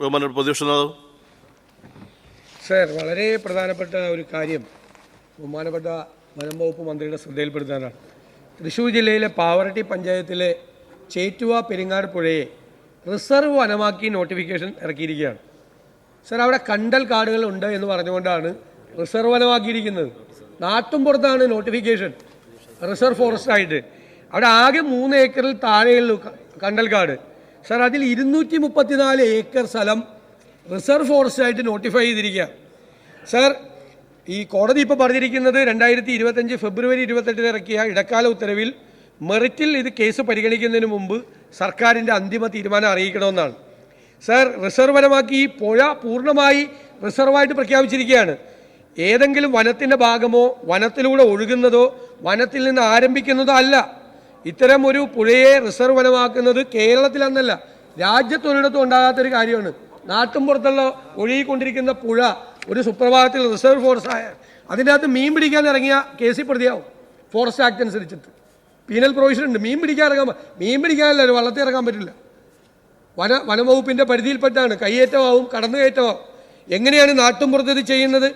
പ്രതിപക്ഷ നേതാവ്. സർ, വളരെ പ്രധാനപ്പെട്ട ഒരു കാര്യം ബഹുമാനപ്പെട്ട വനം വകുപ്പ് മന്ത്രിയുടെ ശ്രദ്ധയിൽപ്പെടുത്താനാണ്. തൃശ്ശൂർ ജില്ലയിലെ പാവറട്ടി പഞ്ചായത്തിലെ ചേറ്റുവ പെരിങ്ങാട് പുഴയെ റിസർവ് വനമാക്കി നോട്ടിഫിക്കേഷൻ ഇറക്കിയിരിക്കുകയാണ്. സർ, അവിടെ കണ്ടൽ കാടുകൾ ഉണ്ട് എന്ന് പറഞ്ഞുകൊണ്ടാണ് റിസർവ് വനമാക്കിയിരിക്കുന്നത്. നാട്ടുംപുറത്താണ് നോട്ടിഫിക്കേഷൻ റിസർവ് ഫോറസ്റ്റ് ആയിട്ട്. അവിടെ ആകെ 3 ഏക്കറിൽ താഴെയുള്ളൂ കണ്ടൽക്കാട്. സർ, അതിൽ 234 ഏക്കർ സ്ഥലം റിസർവ് ഫോറസ്റ്റ് ആയിട്ട് നോട്ടിഫൈ ചെയ്തിരിക്കുക. സർ, ഈ കോടതി ഇപ്പോൾ പറഞ്ഞിരിക്കുന്നത് 2025 ഫെബ്രുവരി 28 ഇറക്കിയ ഇടക്കാല ഉത്തരവിൽ മെറിറ്റിൽ ഇത് കേസ് പരിഗണിക്കുന്നതിന് മുമ്പ് സർക്കാരിൻ്റെ അന്തിമ തീരുമാനം അറിയിക്കണമെന്നാണ്. സർ, റിസർവ് വനമാക്കി ഈ പുഴ പൂർണ്ണമായി റിസർവായിട്ട് പ്രഖ്യാപിച്ചിരിക്കുകയാണ്. ഏതെങ്കിലും വനത്തിൻ്റെ ഭാഗമോ വനത്തിലൂടെ ഒഴുകുന്നതോ വനത്തിൽ നിന്ന് ആരംഭിക്കുന്നതോ അല്ല. ഇത്തരം ഒരു പുഴയെ റിസർവ് വനമാക്കുന്നത് കേരളത്തിലെന്നല്ല രാജ്യത്തൊരിടത്തും ഉണ്ടാകാത്തൊരു കാര്യമാണ്. നാട്ടുംപുറത്തുള്ള ഒഴുകിക്കൊണ്ടിരിക്കുന്ന പുഴ ഒരു സുപ്രഭാതത്തിൽ റിസർവ് ഫോറസ്റ്റ് ആയ അതിൻ്റെ അകത്ത് മീൻ പിടിക്കാൻ ഇറങ്ങിയ കേസിൽ പ്രതിയാവും. ഫോറസ്റ്റ് ആക്ട് അനുസരിച്ചിട്ട് പീനൽ പ്രൊവിഷൻ ഉണ്ട്. മീൻ പിടിക്കാനല്ല വള്ളത്തിൽ ഇറങ്ങാൻ പറ്റില്ല. വനംവകുപ്പിൻ്റെ പരിധിയിൽപ്പെട്ടാണ്. കയ്യേറ്റമാവും, കടന്നുകയറ്റമാവും. എങ്ങനെയാണ് നാട്ടുംപുറത്ത് ഇത് ചെയ്യുന്നത്?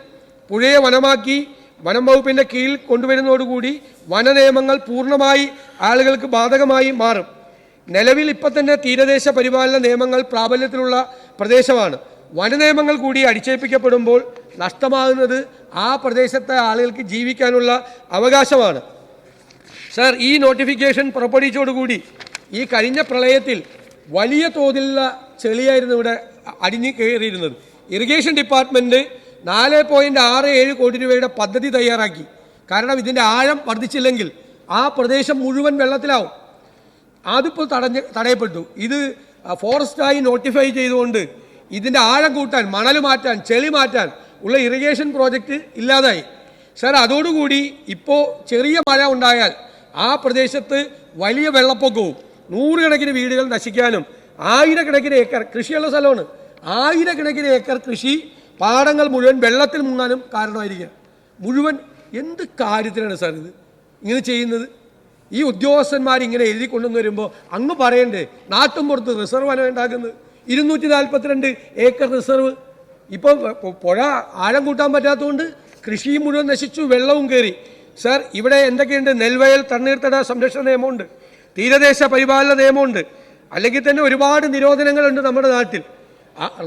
പുഴയെ വനമാക്കി വനം വകുപ്പിൻ്റെ കീഴിൽ കൊണ്ടുവരുന്നതോടുകൂടി വന നിയമങ്ങൾ പൂർണ്ണമായി ആളുകൾക്ക് ബാധകമായി മാറും. നിലവിൽ ഇപ്പം തന്നെ തീരദേശ പരിപാലന നിയമങ്ങൾ പ്രാബല്യത്തിലുള്ള പ്രദേശമാണ്. വനനിയമങ്ങൾ കൂടി അടിച്ചേൽപ്പിക്കപ്പെടുമ്പോൾ നഷ്ടമാകുന്നത് ആ പ്രദേശത്തെ ആളുകൾക്ക് ജീവിക്കാനുള്ള അവകാശമാണ്. സർ, ഈ നോട്ടിഫിക്കേഷൻ പുറപ്പെടുവിച്ചതോടുകൂടി ഈ കഴിഞ്ഞ പ്രളയത്തിൽ വലിയ തോതിലുള്ള ചെളിയായിരുന്നു ഇവിടെ അടിഞ്ഞു കയറിയിരുന്നത്. ഇറിഗേഷൻ ഡിപ്പാർട്ട്മെൻറ്റ് 4.67 കോടി രൂപയുടെ പദ്ധതി തയ്യാറാക്കി. കാരണം ഇതിൻ്റെ ആഴം വർദ്ധിച്ചില്ലെങ്കിൽ ആ പ്രദേശം മുഴുവൻ വെള്ളത്തിലാവും. അതിപ്പോൾ തടയപ്പെട്ടു. ഇത് ഫോറസ്റ്റായി നോട്ടിഫൈ ചെയ്തുകൊണ്ട് ഇതിൻ്റെ ആഴം കൂട്ടാൻ, മണൽ മാറ്റാൻ, ചെളി മാറ്റാൻ ഉള്ള ഇറിഗേഷൻ പ്രോജക്റ്റ് ഇല്ലാതായി. സർ, അതോടുകൂടി ഇപ്പോൾ ചെറിയ മഴ ഉണ്ടായാൽ ആ പ്രദേശത്ത് വലിയ വെള്ളപ്പൊക്കവും 100 കണക്കിന് വീടുകൾ നശിക്കാനും 1000 ഏക്കർ കൃഷിയുള്ള സ്ഥലമാണ്. 1000 ഏക്കർ കൃഷി പാടങ്ങൾ മുഴുവൻ വെള്ളത്തിൽ മുങ്ങാനും കാരണമായിരിക്കുക. മുഴുവൻ എന്ത് കാര്യത്തിനാണ് സാർ ഇത് ഇങ്ങനെ ചെയ്യുന്നത്? ഈ ഉദ്യോഗസ്ഥന്മാർ ഇങ്ങനെ എഴുതി കൊണ്ടുവന്ന് വരുമ്പോൾ അങ്ങ് പറയണ്ടേ നാട്ടുംപുറത്ത് റിസർവ് വനം ഉണ്ടാക്കുന്നത് 242 ഏക്കർ റിസർവ്. ഇപ്പോൾ പുഴ ആഴം കൂട്ടാൻ പറ്റാത്തതുകൊണ്ട് കൃഷിയും മുഴുവൻ നശിച്ചു, വെള്ളവും കയറി. സാർ, ഇവിടെ എന്തൊക്കെയുണ്ട്? നെൽവയൽ തണ്ണീർത്തട സംരക്ഷണ നിയമമുണ്ട്, തീരദേശ പരിപാലന നിയമമുണ്ട്, അല്ലെങ്കിൽ തന്നെ ഒരുപാട് നിരോധനങ്ങളുണ്ട് നമ്മുടെ നാട്ടിൽ.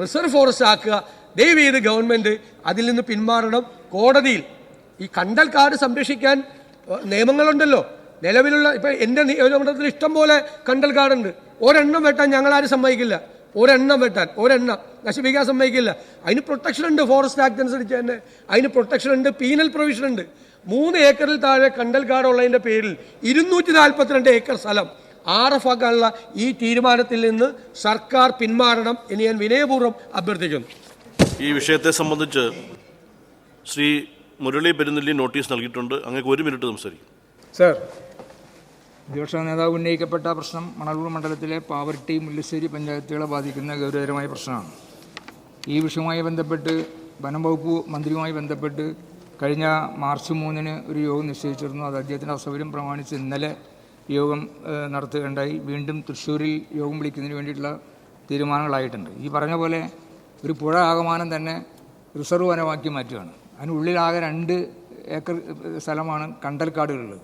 റിസർവ് ഫോറസ്റ്റ് ആക്കുക. ദയവ് ചെയ്ത് ഗവൺമെൻറ് അതിൽ നിന്ന് പിന്മാറണം. കോടതിയിൽ ഈ കണ്ടൽക്കാട് സംരക്ഷിക്കാൻ നിയമങ്ങളുണ്ടല്ലോ നിലവിലുള്ള. ഇപ്പം എൻ്റെ നിയോജകമണ്ഡലത്തിൽ ഇഷ്ടം പോലെ കണ്ടൽക്കാടുണ്ട്. ഒരെണ്ണം വെട്ടാൻ ഞങ്ങളാരും സമ്മതിക്കില്ല. ഒരെണ്ണം നശിപ്പിക്കാൻ സമ്മതിക്കില്ല. അതിന് പ്രൊട്ടക്ഷൻ ഉണ്ട്. ഫോറസ്റ്റ് ആക്ട് അനുസരിച്ച് തന്നെ അതിന് പ്രൊട്ടക്ഷൻ ഉണ്ട്, പീനൽ പ്രൊവിഷൻ ഉണ്ട്. 3 ഏക്കറിൽ താഴെ കണ്ടൽക്കാടുള്ളതിൻ്റെ പേരിൽ 242 ഏക്കർ സ്ഥലം RF ആക്കാനുള്ള ഈ തീരുമാനത്തിൽ നിന്ന് സർക്കാർ പിന്മാറണം എന്ന് ഞാൻ വിനയപൂർവ്വം അഭ്യർത്ഥിക്കുന്നു. ഈ വിഷയത്തെ സംബന്ധിച്ച് ശ്രീ മുരളി പെരുന്നെല്ലി നോട്ടീസ് നൽകിയിട്ടുണ്ട്. അങ്ങേക്ക് 1 മിനിറ്റ് സംസാരിക്കും. സർ, പ്രതിപക്ഷ നേതാവ് ഉന്നയിക്കപ്പെട്ട പ്രശ്നം മണലൂർ മണ്ഡലത്തിലെ പാവറട്ടി, മുല്ലശ്ശേരി പഞ്ചായത്തുകളെ ബാധിക്കുന്ന ഗൗരവകരമായ പ്രശ്നമാണ്. ഈ വിഷയവുമായി ബന്ധപ്പെട്ട് വനം വകുപ്പ് മന്ത്രിയുമായി ബന്ധപ്പെട്ട് കഴിഞ്ഞ മാർച്ച് 3 ഒരു യോഗം നിശ്ചയിച്ചിരുന്നു. അത് അദ്ദേഹത്തിൻ്റെ അസൗകര്യം പ്രമാണിച്ച് ഇന്നലെ യോഗം നടത്തുകയുണ്ടായി. വീണ്ടും തൃശ്ശൂരിൽ യോഗം വിളിക്കുന്നതിന് വേണ്ടിയിട്ടുള്ള തീരുമാനങ്ങളായിട്ടുണ്ട്. ഈ പറഞ്ഞ പോലെ ഒരു പുഴ ആകമാനം തന്നെ റിസർവ് വനമാക്കി മാറ്റുകയാണ്. അതിനുള്ളിലാകെ 2 ഏക്കർ സ്ഥലമാണ് കണ്ടൽക്കാടുകളുള്ളത്.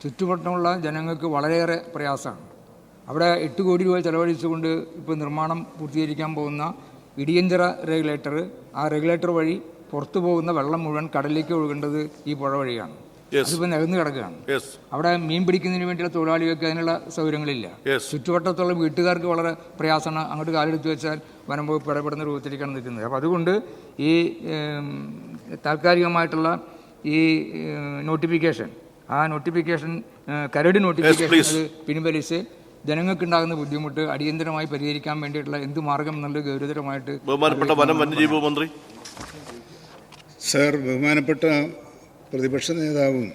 ചുറ്റുവട്ടമുള്ള ജനങ്ങൾക്ക് വളരെയേറെ പ്രയാസമാണ്. അവിടെ 8 കോടി രൂപ ചെലവഴിച്ചുകൊണ്ട് ഇപ്പോൾ നിർമ്മാണം പൂർത്തീകരിക്കാൻ പോകുന്ന ഇടിയഞ്ചിറ റെഗുലേറ്റർ, ആ റെഗുലേറ്റർ വഴി പുറത്തു പോകുന്ന വെള്ളം മുഴുവൻ കടലിലേക്ക് ഒഴുകേണ്ടത് ഈ പുഴ വഴിയാണ്. അതിപ്പോൾ നികന്നു കിടക്കുകയാണ്. അവിടെ മീൻ പിടിക്കുന്നതിന് വേണ്ടിയുള്ള തൊഴിലാളികൾക്ക് അതിനുള്ള സൗകര്യങ്ങളില്ല. ചുറ്റുവട്ടത്തുള്ള വീട്ടുകാർക്ക് വളരെ പ്രയാസമാണ്. അങ്ങോട്ട് കാലെടുത്ത് വെച്ചാൽ വനം വകുപ്പ് ഇടപെടുന്ന രൂപത്തിലേക്കാണ് നിൽക്കുന്നത്. അപ്പോൾ അതുകൊണ്ട് ഈ താൽക്കാലികമായിട്ടുള്ള ഈ നോട്ടിഫിക്കേഷൻ, ആ നോട്ടിഫിക്കേഷൻ കരട് നോട്ടിഫിക്കേഷൻ അത് പിൻവലിച്ച് ജനങ്ങൾക്കുണ്ടാകുന്ന ബുദ്ധിമുട്ട് അടിയന്തരമായി പരിഹരിക്കാൻ വേണ്ടിയിട്ടുള്ള എന്ത് മാർഗം എന്നുള്ളത് ഗൗരവതരമായിട്ട് ബഹുമാനപ്പെട്ട വനം വന്യജീവി മന്ത്രി. സർ, ബഹുമാനപ്പെട്ട പ്രതിപക്ഷ നേതാവും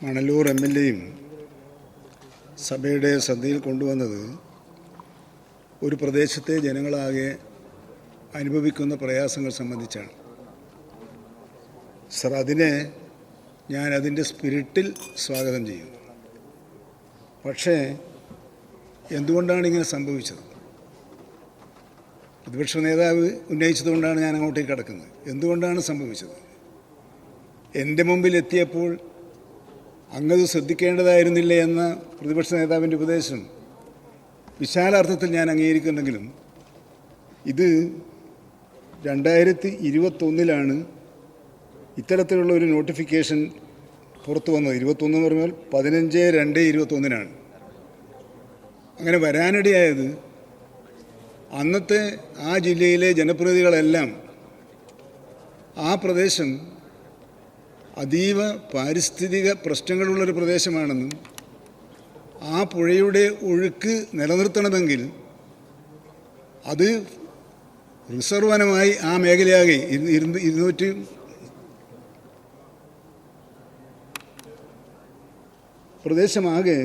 മണലൂർ MLAയും സഭയുടെ ശ്രദ്ധയിൽ കൊണ്ടുവന്നത് ഒരു പ്രദേശത്തെ ജനങ്ങളാകെ അനുഭവിക്കുന്ന പ്രയാസങ്ങൾ സംബന്ധിച്ചാണ്. സർ, ഞാൻ അതിൻ്റെ സ്പിരിറ്റിൽ സ്വാഗതം ചെയ്യുന്നു. പക്ഷേ എന്തുകൊണ്ടാണ് ഇങ്ങനെ സംഭവിച്ചത്? പ്രതിപക്ഷ നേതാവ് ഉന്നയിച്ചതുകൊണ്ടാണ് ഞാൻ അങ്ങോട്ടേക്ക് കടക്കുന്നത്. എന്തുകൊണ്ടാണ് സംഭവിച്ചത്? എൻ്റെ മുമ്പിൽ എത്തിയപ്പോൾ അങ്ങത് ശ്രദ്ധിക്കേണ്ടതായിരുന്നില്ല എന്ന പ്രതിപക്ഷ നേതാവിൻ്റെ ഉപദേശം വിശാലാർത്ഥത്തിൽ ഞാൻ അംഗീകരിക്കുന്നെങ്കിലും ഇത് 2021 ഇത്തരത്തിലുള്ള ഒരു നോട്ടിഫിക്കേഷൻ പുറത്തു വന്നത്. 21 എന്ന് പറഞ്ഞാൽ 15/2/21 അങ്ങനെ വരാനിടയായത് അന്നത്തെ ആ ജില്ലയിലെ ജനപ്രതിനിധികളെല്ലാം ആ പ്രദേശം അതീവ പാരിസ്ഥിതിക പ്രശ്നങ്ങളുള്ളൊരു പ്രദേശമാണെന്നും ആ പുഴയുടെ ഒഴുക്ക് നിലനിർത്തണമെങ്കിൽ അത് റിസർവ് വനമായി ആ മേഖലയാകെ 200 പ്രദേശമാകെ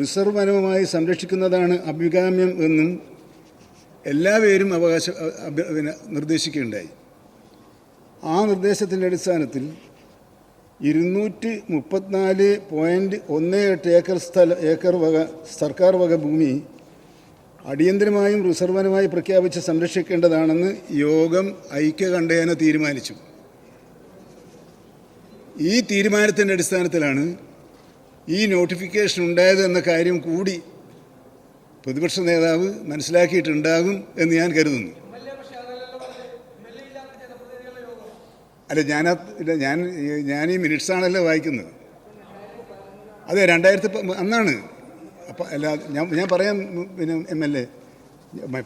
റിസർവ് വനവുമായി സംരക്ഷിക്കുന്നതാണ് അഭികാമ്യം എന്നും എല്ലാവരും നിർദ്ദേശിക്കുകയുണ്ടായി. ആ നിർദ്ദേശത്തിൻ്റെ അടിസ്ഥാനത്തിൽ 234.18 ഏക്കർ വക സർക്കാർ വക ഭൂമി അടിയന്തരമായും റിസർവ് വനമായി പ്രഖ്യാപിച്ച് സംരക്ഷിക്കേണ്ടതാണെന്ന് യോഗം ഐക്യകണ്ഠേന തീരുമാനിച്ചു. ഈ തീരുമാനത്തിൻ്റെ അടിസ്ഥാനത്തിലാണ് ഈ നോട്ടിഫിക്കേഷൻ ഉണ്ടായത് എന്ന കാര്യം കൂടി പ്രതിപക്ഷ നേതാവ് മനസ്സിലാക്കിയിട്ടുണ്ടാകും എന്ന് ഞാൻ കരുതുന്നു. അല്ല, ഞാൻ ഈ മിനിറ്റ്സാണല്ലോ വായിക്കുന്നത്. അതെ, 2000 അന്നാണ്. അപ്പം അല്ല, ഞാൻ പറയാം, പിന്നെ MLA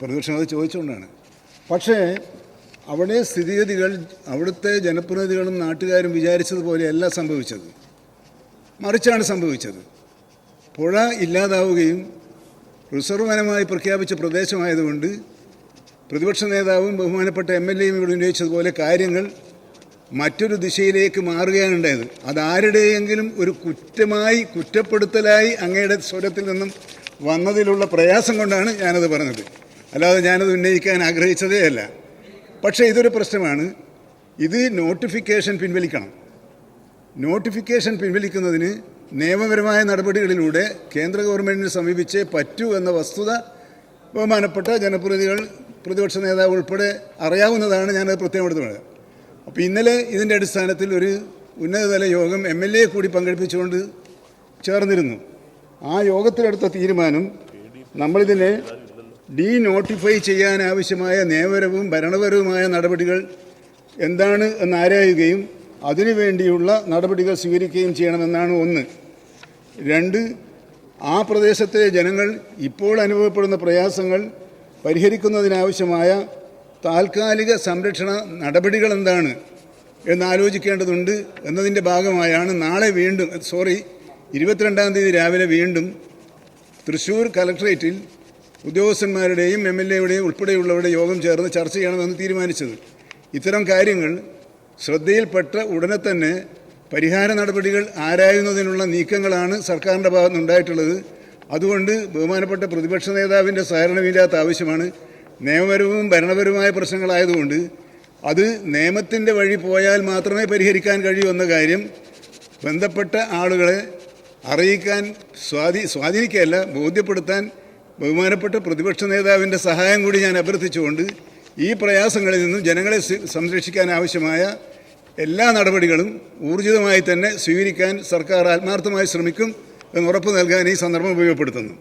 പ്രതിപക്ഷം അത് ചോദിച്ചുകൊണ്ടാണ്. പക്ഷേ അവിടെ സ്ഥിതിഗതികൾ അവിടുത്തെ ജനപ്രതിനിധികളും നാട്ടുകാരും വിചാരിച്ചതുപോലെയല്ല സംഭവിച്ചത്. മറിച്ചാണ് സംഭവിച്ചത്. പുഴ ഇല്ലാതാവുകയും റിസർവ് വനമായി പ്രഖ്യാപിച്ച പ്രദേശമായതുകൊണ്ട് പ്രതിപക്ഷ നേതാവും ബഹുമാനപ്പെട്ട MLAയും ഇവിടെ ഉന്നയിച്ചതുപോലെ കാര്യങ്ങൾ മറ്റൊരു ദിശയിലേക്ക് മാറുകയാണ് ഉണ്ടായത്. അതാരുടെയെങ്കിലും ഒരു കുറ്റപ്പെടുത്തലായി അങ്ങയുടെ സ്വരത്തിൽ നിന്നും വന്നതിലുള്ള പ്രയാസം കൊണ്ടാണ് ഞാനത് പറഞ്ഞത്. അല്ലാതെ ഞാനത് ഉന്നയിക്കാൻ ആഗ്രഹിച്ചതേ അല്ല. പക്ഷേ ഇതൊരു പ്രശ്നമാണ്. ഇത് നോട്ടിഫിക്കേഷൻ പിൻവലിക്കണം. നോട്ടിഫിക്കേഷൻ പിൻവലിക്കുന്നതിന് നിയമപരമായ നടപടികളിലൂടെ കേന്ദ്ര ഗവൺമെൻറ്റിനെ സമീപിച്ചേ പറ്റൂ എന്ന വസ്തുത ബഹുമാനപ്പെട്ട ജനപ്രതിനിധികൾ, പ്രതിപക്ഷ നേതാവ് ഉൾപ്പെടെ അറിയാവുന്നതാണ്. ഞാനത് പ്രത്യേകം എടുത്ത് പറയാം. അപ്പോൾ ഇന്നലെ ഇതിൻ്റെ അടിസ്ഥാനത്തിൽ ഒരു ഉന്നതതല യോഗം MLA കൂടി പങ്കെടുപ്പിച്ചുകൊണ്ട് ചേർന്നിരുന്നു. ആ യോഗത്തിലെടുത്ത തീരുമാനം നമ്മളിതിനെ ഡീനോട്ടിഫൈ ചെയ്യാനാവശ്യമായ നിയമപരവും ഭരണപരവുമായ നടപടികൾ എന്താണ് എന്ന് ആരായുകയും അതിനുവേണ്ടിയുള്ള നടപടികൾ സ്വീകരിക്കുകയും ചെയ്യണമെന്നാണ് ഒന്ന്. 2, ആ പ്രദേശത്തെ ജനങ്ങൾ ഇപ്പോൾ അനുഭവപ്പെടുന്ന പ്രയാസങ്ങൾ പരിഹരിക്കുന്നതിനാവശ്യമായ താൽക്കാലിക സംരക്ഷണ നടപടികൾ എന്താണ് എന്നാലോചിക്കേണ്ടതുണ്ട് എന്നതിൻ്റെ ഭാഗമായാണ് നാളെ വീണ്ടും 22-ാം തീയതി രാവിലെ വീണ്ടും തൃശ്ശൂർ കലക്ട്രേറ്റിൽ ഉദ്യോഗസ്ഥന്മാരുടെയും MLAയുടെയും ഉൾപ്പെടെയുള്ളവരുടെ യോഗം ചേർന്ന് ചർച്ച ചെയ്യണമെന്ന് തീരുമാനിച്ചത്. ഇത്തരം കാര്യങ്ങൾ ശ്രദ്ധയിൽപ്പെട്ട ഉടനെ തന്നെ പരിഹാര നടപടികൾ ആരായുന്നതിനുള്ള നീക്കങ്ങളാണ് സർക്കാരിൻ്റെ ഭാഗത്തുനിന്നുണ്ടായിട്ടുള്ളത്. അതുകൊണ്ട് ബഹുമാനപ്പെട്ട പ്രതിപക്ഷ നേതാവിൻ്റെ സഹകരണമില്ലാത്ത ആവശ്യമാണ്. നിയമപരവും ഭരണപരവുമായ പ്രശ്നങ്ങളായതുകൊണ്ട് അത് നിയമത്തിൻ്റെ വഴി പോയാൽ മാത്രമേ പരിഹരിക്കാൻ കഴിയൂ എന്ന കാര്യം ബന്ധപ്പെട്ട ആളുകളെ അറിയിക്കാൻ, സ്വാധീനിക്കുകയല്ല, ബോധ്യപ്പെടുത്താൻ ബഹുമാനപ്പെട്ട പ്രതിപക്ഷ നേതാവിൻ്റെ സഹായം കൂടി ഞാൻ അഭ്യർത്ഥിച്ചുകൊണ്ട് ഈ പ്രയാസങ്ങളിൽ നിന്നും ജനങ്ങളെ സംരക്ഷിക്കാൻ ആവശ്യമായ എല്ലാ നടപടികളും ഊർജിതമായി തന്നെ സ്വീകരിക്കാൻ സർക്കാർ ആത്മാർത്ഥമായി ശ്രമിക്കും എന്ന് ഉറപ്പു നൽകാൻ ഈ സന്ദർഭം ഉപയോഗപ്പെടുത്തുന്നു.